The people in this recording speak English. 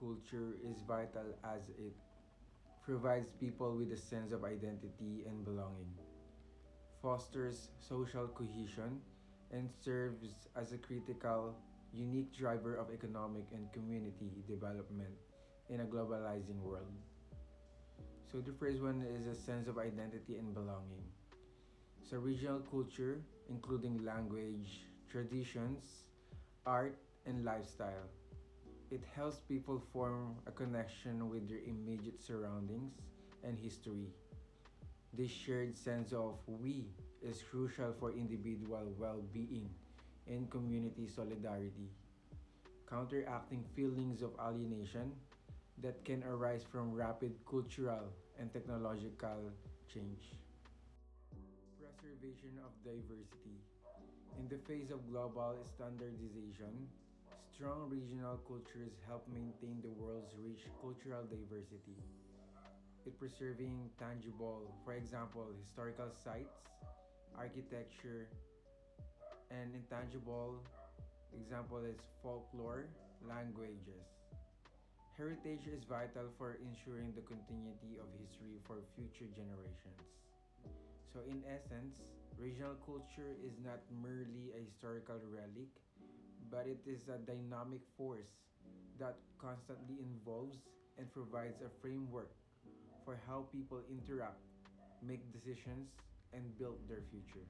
culture is vital as it provides people with a sense of identity and belonging, fosters social cohesion, and serves as a critical, unique driver of economic and community development in a globalizing world. So the first one is a sense of identity and belonging. So regional culture, including language, traditions, art, and lifestyle. It helps people form a connection with their immediate surroundings and history. This shared sense of we is crucial for individual well being and community solidarity, counteracting feelings of alienation that can arise from rapid cultural and technological change. Preservation of diversity. In the face of global standardization, strong regional cultures help maintain the world's rich cultural diversity. It preserving tangible, for example, historical sites, architecture, and intangible, example is folklore, languages. Heritage is vital for ensuring the continuity of history for future generations. So, in essence, regional culture is not merely a historical relic, but it is a dynamic force that constantly evolves and provides a framework for how people interact, make decisions, and build their future.